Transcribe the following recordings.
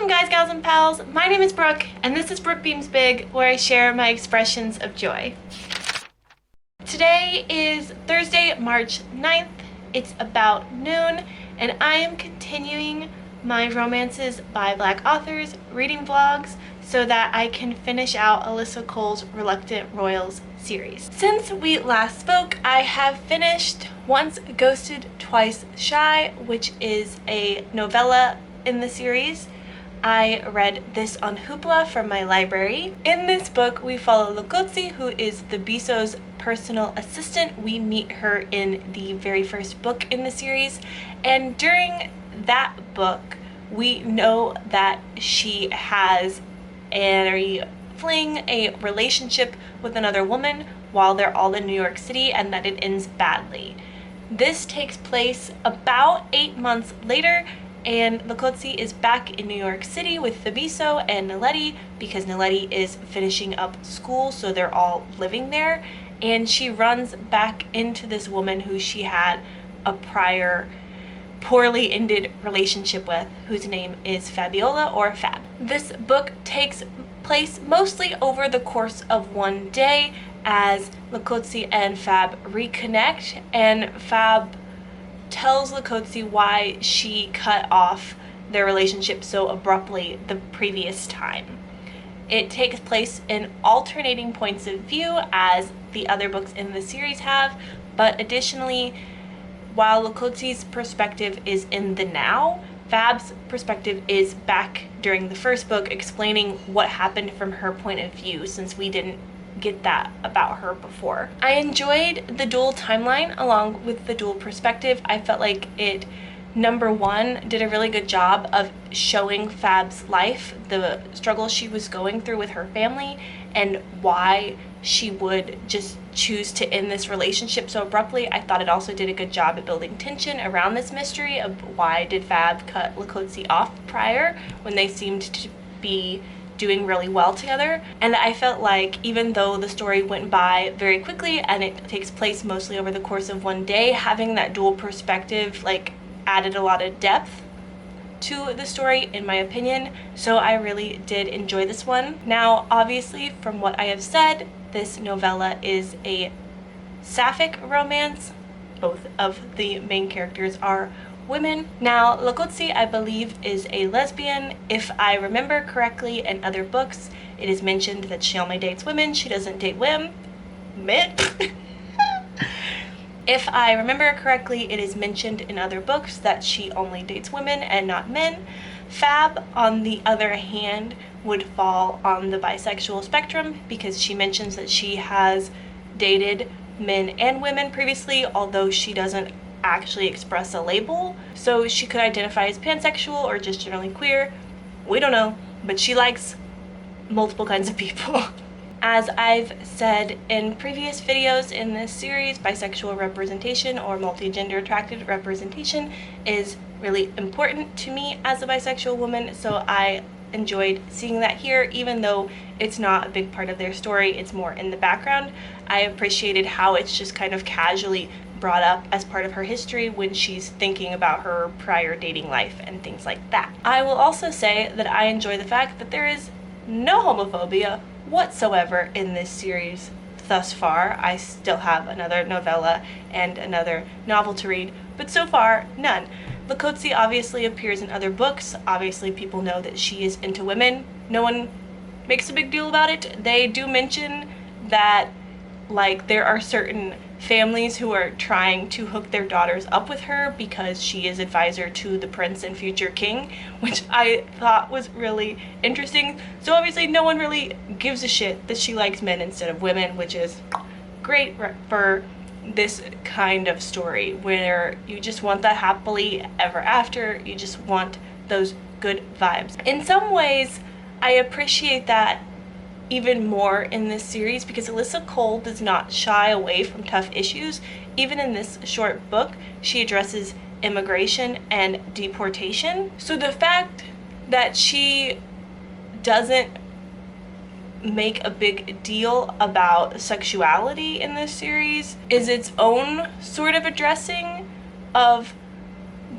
Welcome guys, gals, and pals. My name is Brooke, and this is Brooke Beams Big, where I share my expressions of joy. Today is Thursday, March 9th. It's about noon, and I am continuing my romances by Black authors reading vlogs so that I can finish out Alyssa Cole's Reluctant Royals series. Since we last spoke, I have finished Once Ghosted, Twice Shy, which is a novella in the series. I read this on Hoopla from my library. In this book, we follow Lakotsi, who is the Biso's personal assistant. We meet her in the very first book in the series, and during that book, we know that she has a relationship with another woman while they're all in New York City, and that it ends badly. This takes place about 8 months later, and Lakotsi is back in New York City with the Biso and Naledi because Naledi is finishing up school, so they're all living there, and she runs back into this woman who she had a prior poorly ended relationship with, whose name is Fabiola, or Fab. This book takes place mostly over the course of one day as Lakotsi and Fab reconnect, and Fab tells Lakotsi why she cut off their relationship so abruptly the previous time. It takes place in alternating points of view as the other books in the series have, but additionally, while Lakotsi's perspective is in the now, Fab's perspective is back during the first book, explaining what happened from her point of view, since we didn't get that about her before. I enjoyed the dual timeline along with the dual perspective. I felt like it, number one, did a really good job of showing Fab's life, the struggle she was going through with her family, and why she would just choose to end this relationship so abruptly. I thought it also did a good job at building tension around this mystery of why did Fab cut Lakotsi off prior when they seemed to be doing really well together. And I felt like even though the story went by very quickly and it takes place mostly over the course of one day, having that dual perspective added a lot of depth to the story, in my opinion. So I really did enjoy this one. Now, obviously, from what I have said, this novella is a sapphic romance. Both of the main characters are women. Now, Lakotsi, I believe, is a lesbian. If I remember correctly, in other books, it is mentioned that she only dates women. She doesn't date men. If I remember correctly, it is mentioned in other books that she only dates women and not men. Fab, on the other hand, would fall on the bisexual spectrum because she mentions that she has dated men and women previously, although she doesn't actually express a label. So she could identify as pansexual or just generally queer. We don't know, but she likes multiple kinds of people. As I've said in previous videos in this series, bisexual representation or multi-gender attracted representation is really important to me as a bisexual woman, so I enjoyed seeing that here. Even though it's not a big part of their story, it's more in the background. I appreciated how it's just kind of casually brought up as part of her history when she's thinking about her prior dating life and things like that. I will also say that I enjoy the fact that there is no homophobia whatsoever in this series thus far. I still have another novella and another novel to read, but so far, none. Lakotsi obviously appears in other books. Obviously, people know that she is into women. No one makes a big deal about it. They do mention that, there are certain families who are trying to hook their daughters up with her because she is advisor to the prince and future king, which I thought was really interesting. So obviously no one really gives a shit that she likes men instead of women, which is great for this kind of story where you just want that happily ever after. You just want those good vibes. In some ways, I appreciate that even more in this series because Alyssa Cole does not shy away from tough issues. Even in this short book, she addresses immigration and deportation. So the fact that she doesn't make a big deal about sexuality in this series is its own sort of addressing of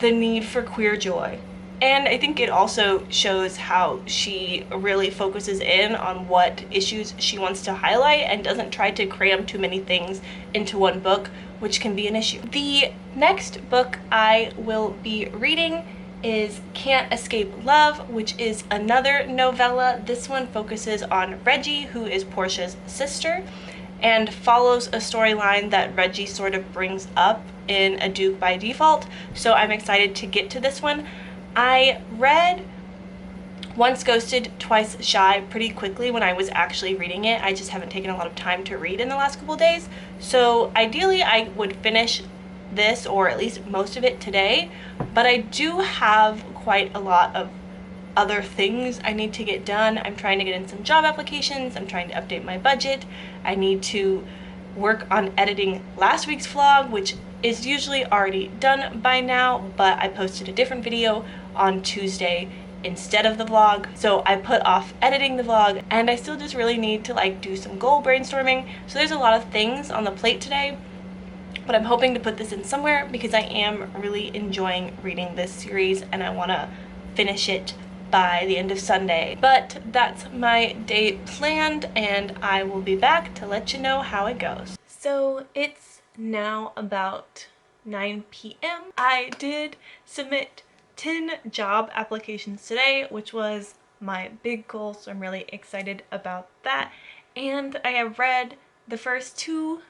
the need for queer joy. And I think it also shows how she really focuses in on what issues she wants to highlight and doesn't try to cram too many things into one book, which can be an issue. The next book I will be reading is Can't Escape Love, which is another novella. This one focuses on Reggie, who is Portia's sister, and follows a storyline that Reggie sort of brings up in A Duke by Default. So I'm excited to get to this one. I read Once Ghosted, Twice Shy pretty quickly when I was actually reading it. I just haven't taken a lot of time to read in the last couple days. So ideally I would finish this, or at least most of it, today, but I do have quite a lot of other things I need to get done. I'm trying to get in some job applications, I'm trying to update my budget, I need to work on editing last week's vlog, which is usually already done by now, but I posted a different video on Tuesday instead of the vlog, so I put off editing the vlog, and I still just really need to like do some goal brainstorming. So there's a lot of things on the plate today, but I'm hoping to put this in somewhere because I am really enjoying reading this series and I want to finish it by the end of Sunday. But that's my day planned, and I will be back to let you know how it goes. So it's now about 9 p.m. I did submit 10 job applications today, which was my big goal, so I'm really excited about that. And I have read the first 2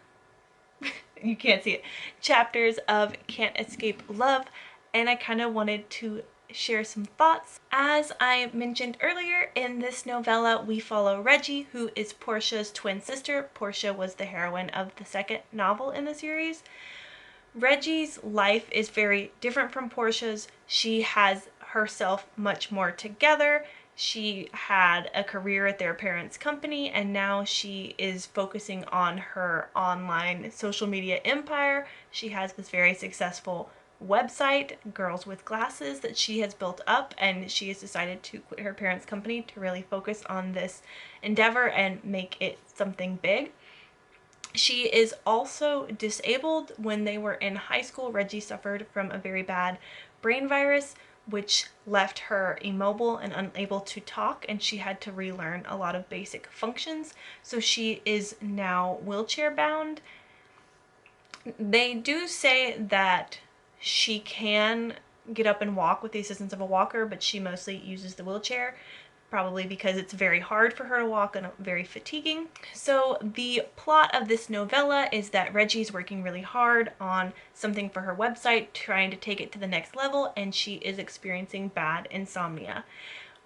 you can't see it, chapters of Can't Escape Love, and I kind of wanted to share some thoughts. As I mentioned earlier, in this novella we follow Reggie, who is Portia's twin sister. Portia was the heroine of the second novel in the series. Reggie's life is very different from Portia's. She has herself much more together. She had a career at their parents' company, and now she is focusing on her online social media empire. She has this very successful website, Girls with Glasses, that she has built up, and she has decided to quit her parents' company to really focus on this endeavor and make it something big. She is also disabled. When they were in high school, Reggie suffered from a very bad brain virus, which left her immobile and unable to talk, and she had to relearn a lot of basic functions. So she is now wheelchair bound. They do say that she can get up and walk with the assistance of a walker, but she mostly uses the wheelchair, probably because it's very hard for her to walk and very fatiguing. So the plot of this novella is that Reggie's working really hard on something for her website, trying to take it to the next level, and she is experiencing bad insomnia,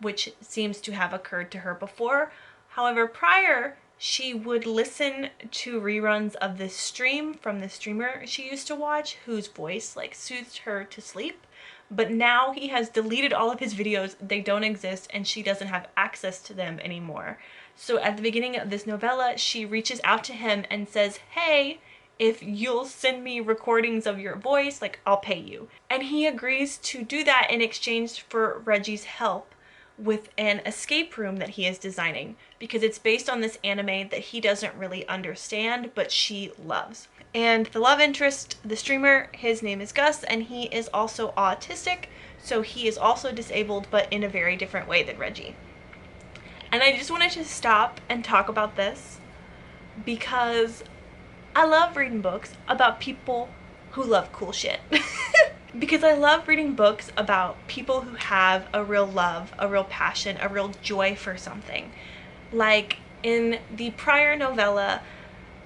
which seems to have occurred to her before. However, prior, she would listen to reruns of this stream from the streamer she used to watch, whose voice like soothed her to sleep. But now he has deleted all of his videos, they don't exist, and she doesn't have access to them anymore. So at the beginning of this novella, she reaches out to him and says, hey, if you'll send me recordings of your voice, like, I'll pay you. And he agrees to do that in exchange for Reggie's help with an escape room that he is designing, because it's based on this anime that he doesn't really understand, but she loves. And the love interest, the streamer, his name is Gus, and he is also autistic, so he is also disabled, but in a very different way than Reggie. And I just wanted to stop and talk about this because I love reading books about people who love cool shit. Because I love reading books about people who have a real love, a real passion, a real joy for something. Like in the prior novella,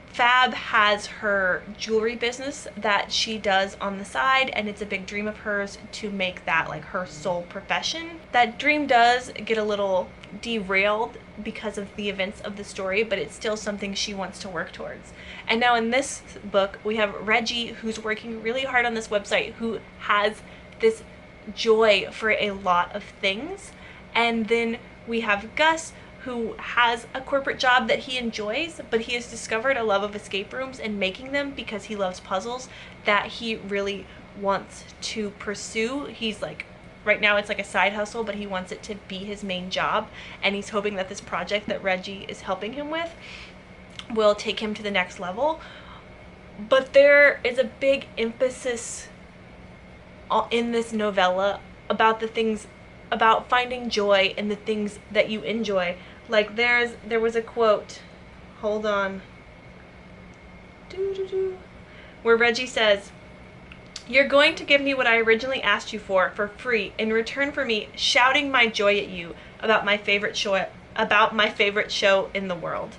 Fab has her jewelry business that she does on the side, and it's a big dream of hers to make that like her sole profession. That dream does get a little derailed because of the events of the story, but it's still something she wants to work towards. And now in this book, we have Reggie, who's working really hard on this website, who has this joy for a lot of things. And then we have Gus, who has a corporate job that he enjoys, but he has discovered a love of escape rooms and making them because he loves puzzles that he really wants to pursue. He's like, right now it's like a side hustle, but he wants it to be his main job, and he's hoping that this project that Reggie is helping him with will take him to the next level. But there is a big emphasis in this novella about the things about finding joy in the things that you enjoy. Like there was a quote, hold on, where Reggie says, "You're going to give me what I originally asked you for free in return for me shouting my joy at you about my favorite show in the world."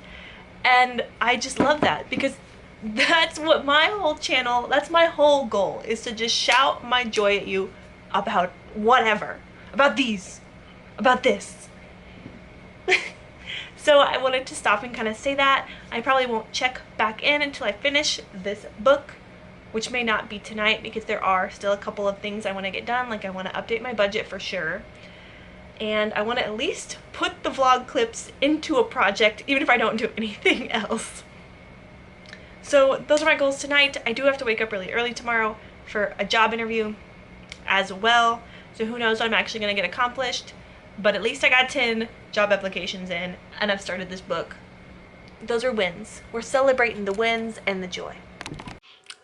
And I just love that, because that's what my whole channel, that's my whole goal, is to just shout my joy at you about whatever, about this. So I wanted to stop and kind of say that. I probably won't check back in until I finish this book, which may not be tonight because there are still a couple of things I want to get done. Like I want to update my budget for sure. And I want to at least put the vlog clips into a project, even if I don't do anything else. So those are my goals tonight. I do have to wake up really early tomorrow for a job interview as well. So who knows what I'm actually going to get accomplished. But at least I got 10 job applications in, and I've started this book. Those are wins. We're celebrating the wins and the joy.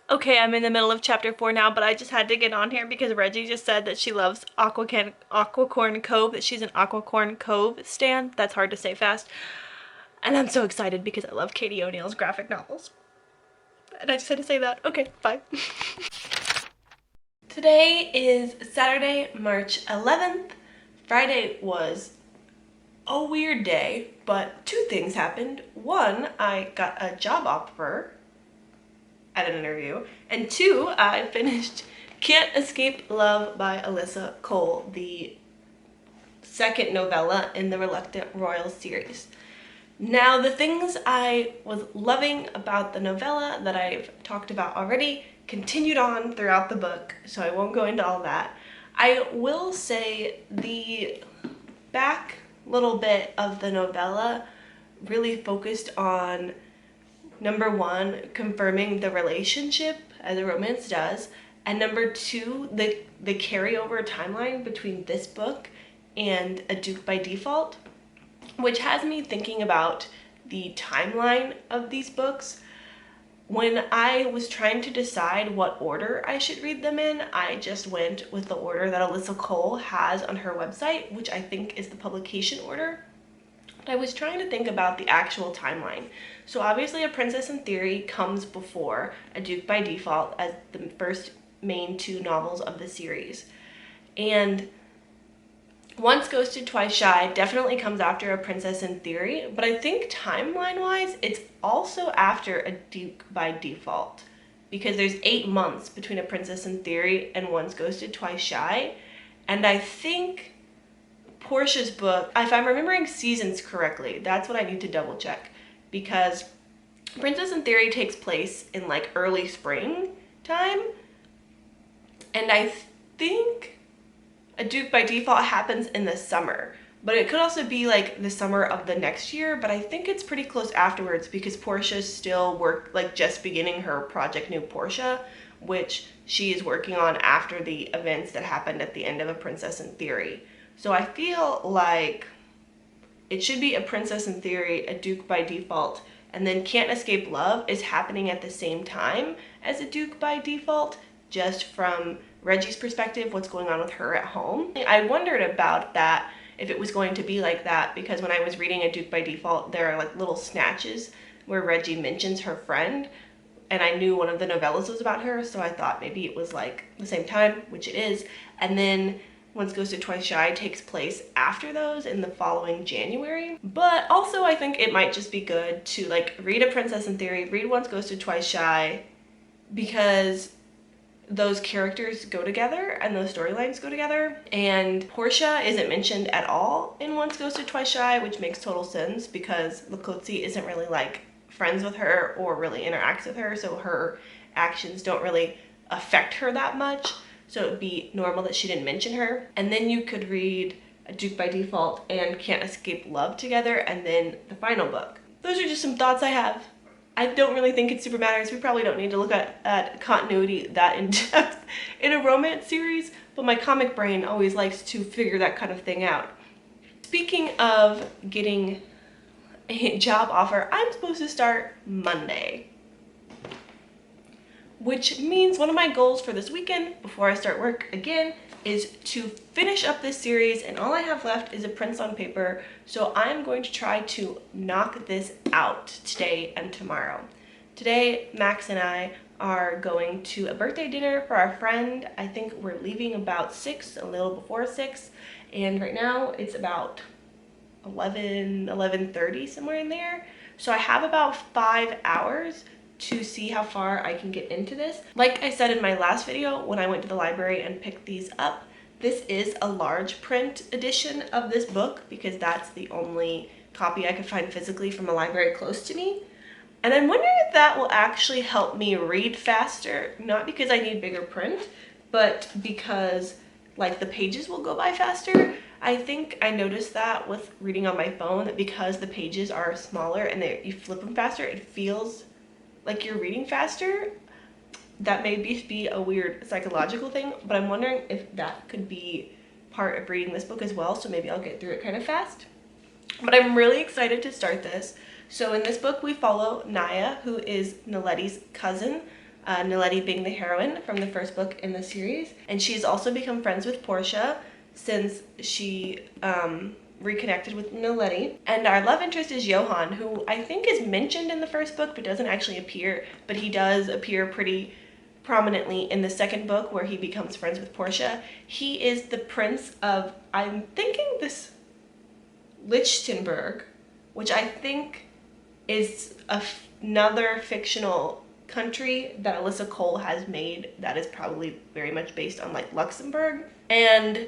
Okay, I'm in the middle of chapter 4 now, but I just had to get on here because Reggie just said that she loves Aquacorn Cove, that she's an Aquacorn Cove stan. That's hard to say fast. And I'm so excited because I love Katie O'Neill's graphic novels. And I just had to say that. Okay, bye. Today is Saturday, March 11th. Friday was a weird day, but two things happened. One, I got a job offer at an interview, and two, I finished Can't Escape Love by Alyssa Cole, the second novella in the Reluctant Royal series. Now, the things I was loving about the novella that I've talked about already continued on throughout the book, so I won't go into all that. I will say the back little bit of the novella really focused on, number one, confirming the relationship, as a romance does, and number two, the carryover timeline between this book and A Duke by Default, which has me thinking about the timeline of these books. When I was trying to decide what order I should read them in, I just went with the order that Alyssa Cole has on her website, which I think is the publication order. But I was trying to think about the actual timeline. So obviously A Princess in Theory comes before A Duke by Default as the first main two novels of the series. And Once Ghosted, Twice Shy definitely comes after A Princess in Theory, but I think timeline-wise, it's also after A Duke by Default, because there's 8 months between A Princess in Theory and Once Ghosted, Twice Shy, and I think Portia's book, if I'm remembering seasons correctly, that's what I need to double check, because Princess in Theory takes place in like early spring time, and I think A Duke by Default happens in the summer, but it could also be like the summer of the next year, but I think it's pretty close afterwards because Portia's still just beginning her project New Portia, which she is working on after the events that happened at the end of A Princess in Theory. So I feel like it should be A Princess in Theory, A Duke by Default, and then Can't Escape Love is happening at the same time as A Duke by Default, just from Reggie's perspective, what's going on with her at home. I wondered about that, if it was going to be like that, because when I was reading A Duke by Default, there are like little snatches where Reggie mentions her friend, and I knew one of the novellas was about her, so I thought maybe it was like the same time, which it is. And then Once Ghosted, Twice Shy takes place after those in the following January. But also I think it might just be good to like read A Princess in Theory, read Once Ghosted, Twice Shy, because those characters go together and those storylines go together. And Portia isn't mentioned at all in Once Ghosted, Twice Shy, which makes total sense because Lakotsi isn't really like friends with her or really interacts with her, so her actions don't really affect her that much. So it would be normal that she didn't mention her. And then you could read A Duke by Default and Can't Escape Love together, and then the final book. Those are just some thoughts I have. I don't really think it super matters. We probably don't need to look at continuity that in depth in a romance series, but my comic brain always likes to figure that kind of thing out. Speaking of getting a job offer, I'm supposed to start Monday, which means one of my goals for this weekend before I start work again is to finish up this series, and all I have left is A Prince on Paper, so I'm going to try to knock this out today and tomorrow. Today, Max and I are going to a birthday dinner for our friend. I think we're leaving about 6, a little before 6, and right now it's about 11:30, somewhere in there. So I have about 5 hours to see how far I can get into this. Like I said in my last video, when I went to the library and picked these up, this is a large print edition of this book because that's the only copy I could find physically from a library close to me. And I'm wondering if that will actually help me read faster, not because I need bigger print, but because like the pages will go by faster. I think I noticed that with reading on my phone, that because the pages are smaller and you flip them faster, it feels like you're reading faster. That may be a weird psychological thing, but I'm wondering if that could be part of reading this book as well, so maybe I'll get through it kind of fast. But I'm really excited to start this. So in this book we follow Naya, who is Niletti's cousin, Niletti being the heroine from the first book in the series, and she's also become friends with Portia since she reconnected with Niletti. And our love interest is Johan, who I think is mentioned in the first book but doesn't actually appear, but he does appear pretty prominently in the second book where he becomes friends with Portia. He is the prince of, I'm thinking this Lichtenberg, which I think is another fictional country that Alyssa Cole has made that is probably very much based on like Luxembourg. And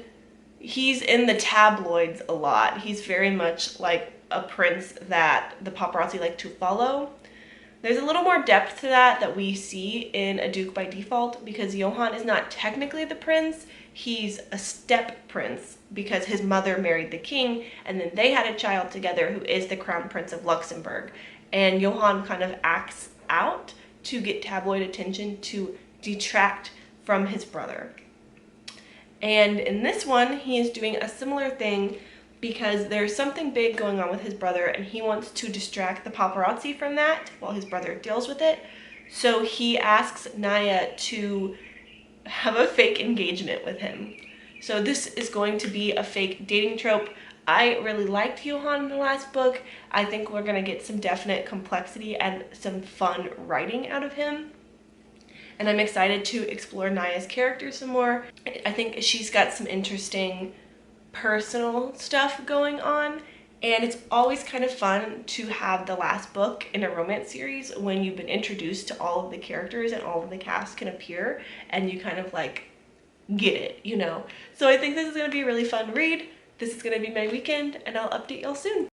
he's in the tabloids a lot. He's very much like a prince that the paparazzi like to follow. There's a little more depth to that we see in A Duke by Default, because Johan is not technically the prince. He's a step prince because his mother married the king and then they had a child together who is the crown prince of Luxembourg. And Johan kind of acts out to get tabloid attention to detract from his brother. And in this one, he is doing a similar thing because there's something big going on with his brother and he wants to distract the paparazzi from that while his brother deals with it. So he asks Naya to have a fake engagement with him. So this is going to be a fake dating trope. I really liked Johan in the last book. I think we're going to get some definite complexity and some fun writing out of him. And I'm excited to explore Naya's character some more. I think she's got some interesting personal stuff going on, and it's always kind of fun to have the last book in a romance series when you've been introduced to all of the characters and all of the cast can appear and you kind of like get it, you know. So I think this is going to be a really fun read. This is going to be my weekend and I'll update y'all soon.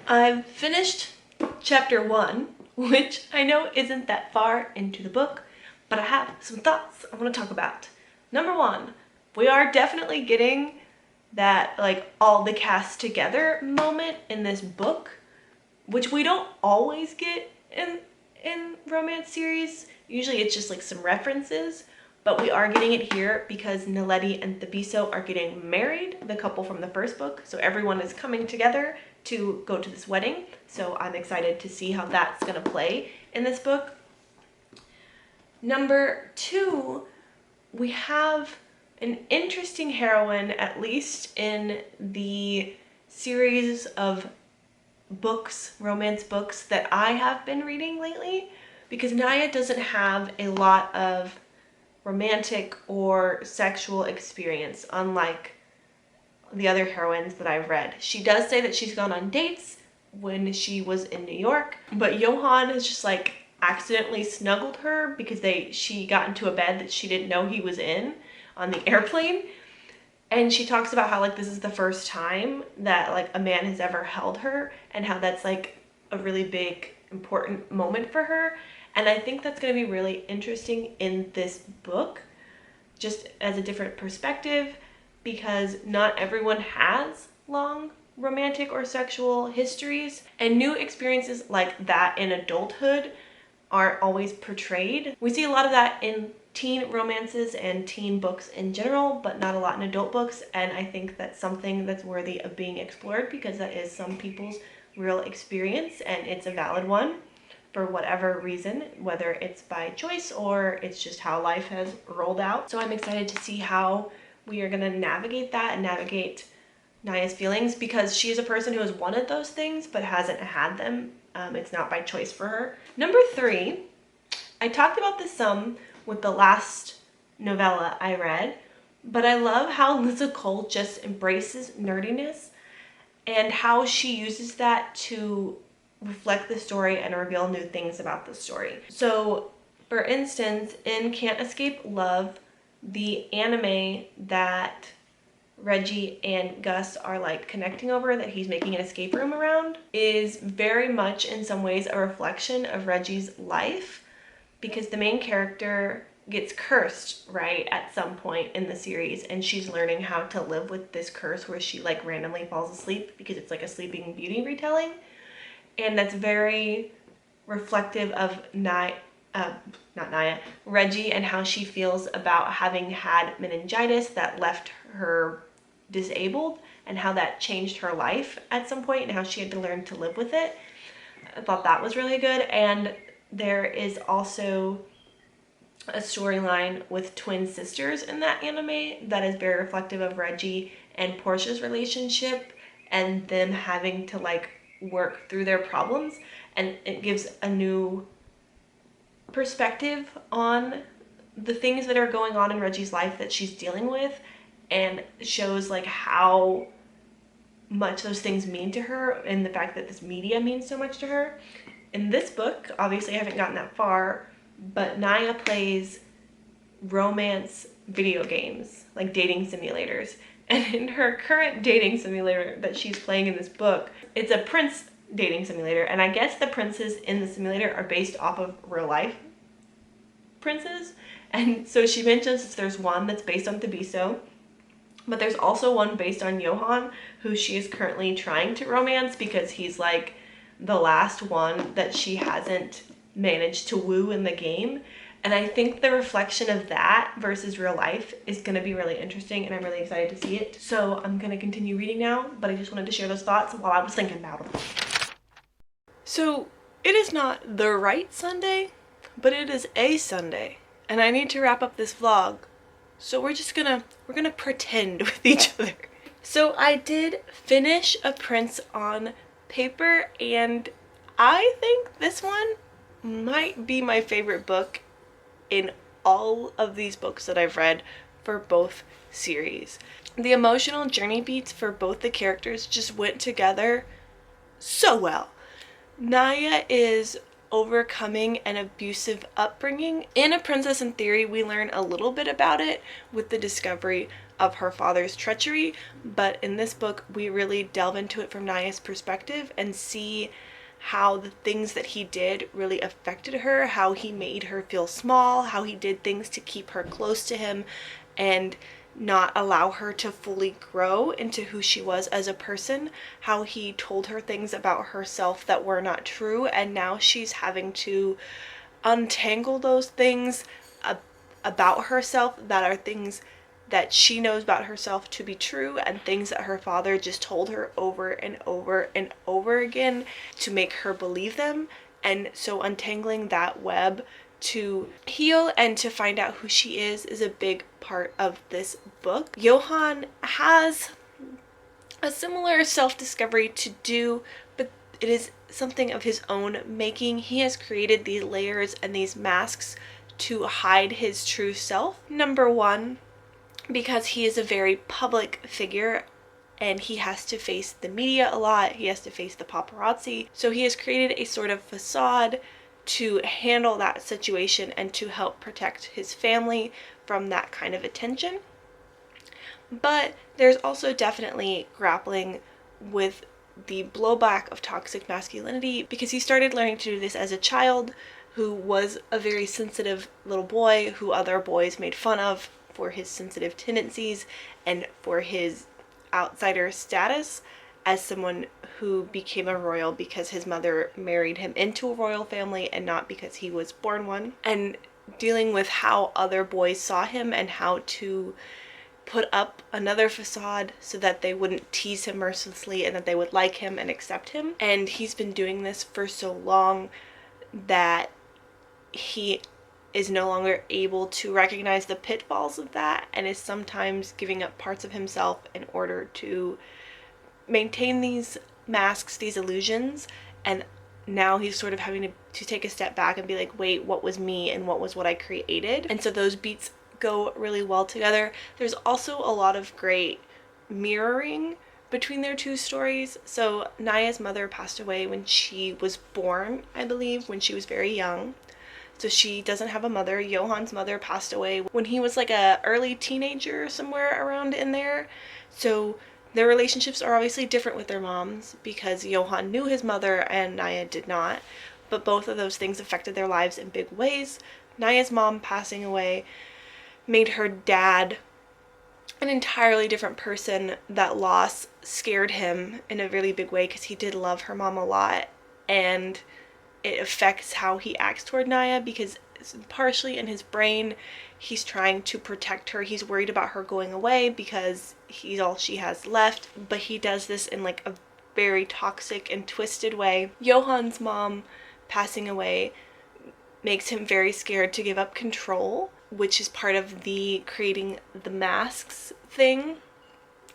I've finished chapter 1, which I know isn't that far into the book, but I have some thoughts I want to talk about. Number 1, we are definitely getting that like all the cast together moment in this book. which we don't always get in romance series. Usually it's just like some references, but we are getting it here because Naledi and Thabiso are getting married, the couple from the first book. So everyone is coming together to go to this wedding. So I'm excited to see how that's gonna play in this book. Number 2, we have an interesting heroine, at least in the series of books, romance books that I have been reading lately, because Naya doesn't have a lot of romantic or sexual experience, unlike the other heroines that I've read. She does say that she's gone on dates when she was in New York, but Johan has just like accidentally snuggled her because she got into a bed that she didn't know he was in on the airplane. And she talks about how like this is the first time that like a man has ever held her, and how that's like a really big important moment for her. And I think that's going to be really interesting in this book, just as a different perspective, because not everyone has long romantic or sexual histories, and new experiences like that in adulthood aren't always portrayed. We see a lot of that in teen romances and teen books in general, but not a lot in adult books, and I think that's something that's worthy of being explored because that is some people's real experience and it's a valid one for whatever reason, whether it's by choice or it's just how life has rolled out. So I'm excited to see how we are going to navigate that and navigate Naya's feelings, because she is a person who has wanted those things but hasn't had them. It's not by choice for her. Number 3, I talked about this some with the last novella I read, but I love how Alyssa Cole just embraces nerdiness and how she uses that to reflect the story and reveal new things about the story. So, for instance, in Can't Escape Love, the anime that Reggie and Gus are like connecting over, that he's making an escape room around, is very much in some ways a reflection of Reggie's life, because the main character gets cursed right at some point in the series, and she's learning how to live with this curse where she like randomly falls asleep because it's like a Sleeping Beauty retelling. And that's very reflective of Reggie, and how she feels about having had meningitis that left her disabled, and how that changed her life at some point and how she had to learn to live with it. I thought that was really good. And there is also a storyline with twin sisters in that anime that is very reflective of Reggie and Portia's relationship and them having to like work through their problems, and it gives a new perspective on the things that are going on in Reggie's life that she's dealing with, and shows like how much those things mean to her, and the fact that this media means so much to her. In this book, obviously I haven't gotten that far, but Naya plays romance video games, like dating simulators. And in her current dating simulator that she's playing in this book, it's a prince dating simulator. And I guess the princes in the simulator are based off of real life princes. And so she mentions there's one that's based on Thabiso, but there's also one based on Johan, who she is currently trying to romance because he's like the last one that she hasn't managed to woo in the game. And I think the reflection of that versus real life is going to be really interesting, and I'm really excited to see it. So I'm going to continue reading now, but I just wanted to share those thoughts while I was thinking about them. So it is not the right Sunday, but it is a Sunday, and I need to wrap up this vlog. So we're gonna pretend with each other. So I did finish A Prince on Paper, and I think this one might be my favorite book in all of these books that I've read for both series. The emotional journey beats for both the characters just went together so well. Naya is overcoming an abusive upbringing. In A Princess in Theory, we learn a little bit about it with the discovery of her father's treachery, but in this book we really delve into it from Naya's perspective and see how the things that he did really affected her, how he made her feel small, how he did things to keep her close to him, and not allow her to fully grow into who she was as a person, how he told her things about herself that were not true, and now she's having to untangle those things about herself that are things that she knows about herself to be true, and things that her father just told her over and over and over again to make her believe them. And so untangling that web to heal and to find out who she is a big part of this book. Johan has a similar self-discovery to do, but it is something of his own making. He has created these layers and these masks to hide his true self. Number one, because he is a very public figure and he has to face the media a lot, he has to face the paparazzi. So he has created a sort of facade to handle that situation and to help protect his family from that kind of attention. But there's also definitely grappling with the blowback of toxic masculinity, because he started learning to do this as a child who was a very sensitive little boy who other boys made fun of for his sensitive tendencies and for his outsider status as someone who became a royal because his mother married him into a royal family and not because he was born one. And dealing with how other boys saw him and how to put up another facade so that they wouldn't tease him mercilessly and that they would like him and accept him. And he's been doing this for so long that he is no longer able to recognize the pitfalls of that and is sometimes giving up parts of himself in order to maintain these masks, these illusions. And now he's sort of having to take a step back and be like, wait, what was me and what was what I created? And so those beats go really well together. There's also a lot of great mirroring between their two stories. So Naya's mother passed away when she was born, I believe, when she was very young. So she doesn't have a mother. Johan's mother passed away when he was like a early teenager, somewhere around in there. So their relationships are obviously different with their moms because Johan knew his mother and Naya did not. But both of those things affected their lives in big ways. Naya's mom passing away made her dad an entirely different person. That loss scared him in a really big way because he did love her mom a lot, and it affects how he acts toward Naya because partially in his brain he's trying to protect her. He's worried about her going away because he's all she has left, but he does this in like a very toxic and twisted way. Johan's mom passing away makes him very scared to give up control, which is part of the creating the masks thing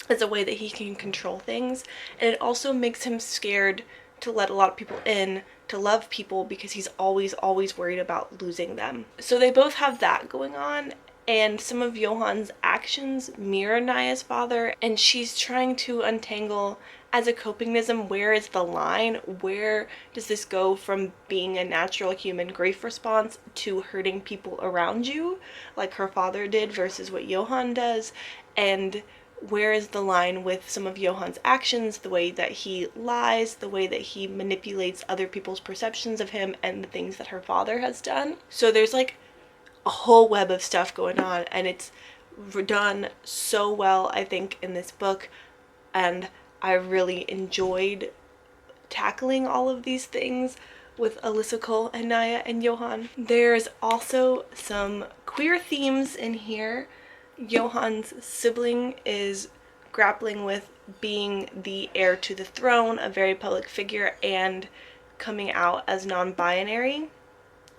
as a way that he can control things. And it also makes him scared to let a lot of people in, to love people, because he's always worried about losing them. So they both have that going on, and some of Johan's actions mirror Naya's father, and she's trying to untangle as a copingism, where is the line? Where does this go from being a natural human grief response to hurting people around you, like her father did, versus what Johan does? And where is the line with some of Johan's actions, the way that he lies, the way that he manipulates other people's perceptions of him, and the things that her father has done? So there's like a whole web of stuff going on, and it's done so well, I think, in this book, and I really enjoyed tackling all of these things with Alyssa Cole and Naya and Johan. There's also some queer themes in here. Johan's sibling is grappling with being the heir to the throne, a very public figure, and coming out as non-binary,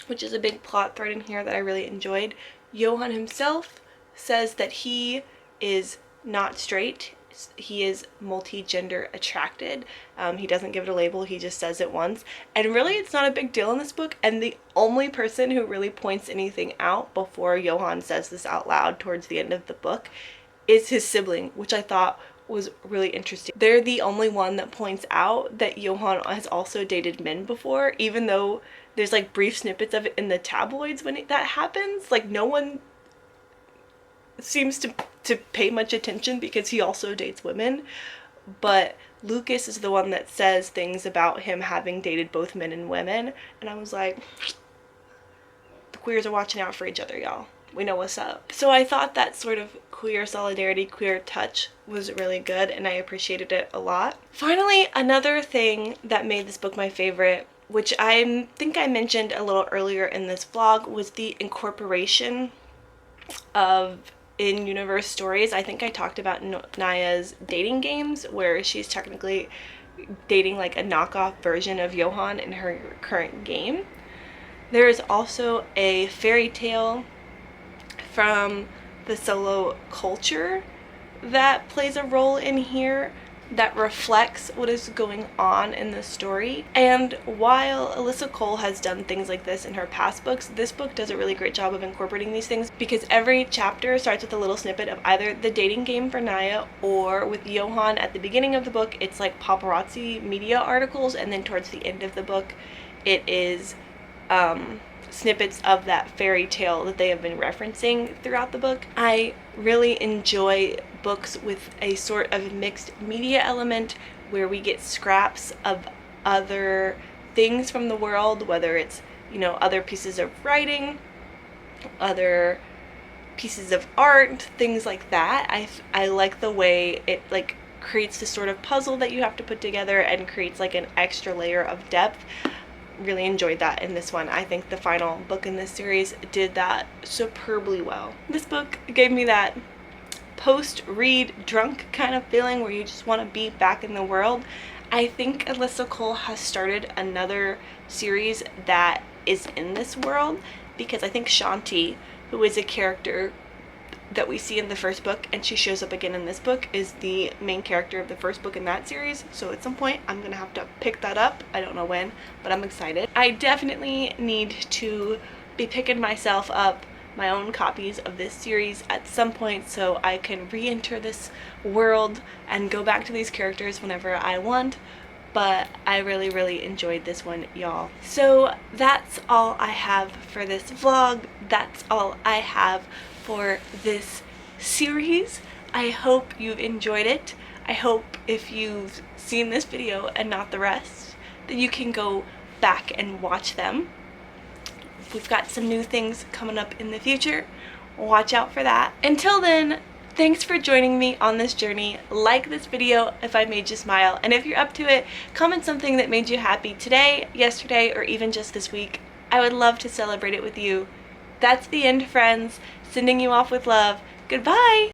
which is a big plot thread in here that I really enjoyed. Johan himself says that he is not straight. He is multi-gender attracted. He doesn't give it a label, he just says it once. And really, it's not a big deal in this book, and the only person who really points anything out before Johan says this out loud towards the end of the book is his sibling, which I thought was really interesting. They're the only one that points out that Johan has also dated men before, even though there's like brief snippets of it in the tabloids when that happens. Like, no one seems to pay much attention because he also dates women, but Lucas is the one that says things about him having dated both men and women, and I was like, the queers are watching out for each other, y'all. we know what's up. So I thought that sort of queer solidarity, queer touch was really good, and I appreciated it a lot. Finally, another thing that made this book my favorite, which I think I mentioned a little earlier in this vlog, was the incorporation of in-universe stories. I think I talked about Naya's dating games, where she's technically dating like a knockoff version of Johan in her current game. There is also a fairy tale from the solo culture that plays a role in here that reflects what is going on in the story. And while Alyssa Cole has done things like this in her past books, this book does a really great job of incorporating these things, because every chapter starts with a little snippet of either the dating game for Naya, or with Johan at the beginning of the book it's like paparazzi media articles, and then towards the end of the book it is snippets of that fairy tale that they have been referencing throughout the book. I really enjoy books with a sort of mixed media element, where we get scraps of other things from the world, whether it's, you know, other pieces of writing, other pieces of art, things like that. I like the way it like creates this sort of puzzle that you have to put together and creates like an extra layer of depth. Really enjoyed that in this one. I think the final book in this series did that superbly well. This book gave me that post-read drunk kind of feeling where you just want to be back in the world. I think Alyssa Cole has started another series that is in this world, because I think Shanti, who is a character that we see in the first book and she shows up again in this book, is the main character of the first book in that series. So at some point I'm gonna have to pick that up. I don't know when, but I'm excited. I definitely need to be picking myself up my own copies of this series at some point, so I can re-enter this world and go back to these characters whenever I want. But I really enjoyed this one, y'all. So that's all I have for this vlog. That's all I have for this series. I hope you've enjoyed it. I hope if you've seen this video and not the rest, that you can go back and watch them. We've got some new things coming up in the future. Watch out for that. Until then, thanks for joining me on this journey. Like this video if I made you smile, and if you're up to it, comment something that made you happy today, yesterday, or even just this week. I would love to celebrate it with you. That's the end, friends. Sending you off with love. Goodbye!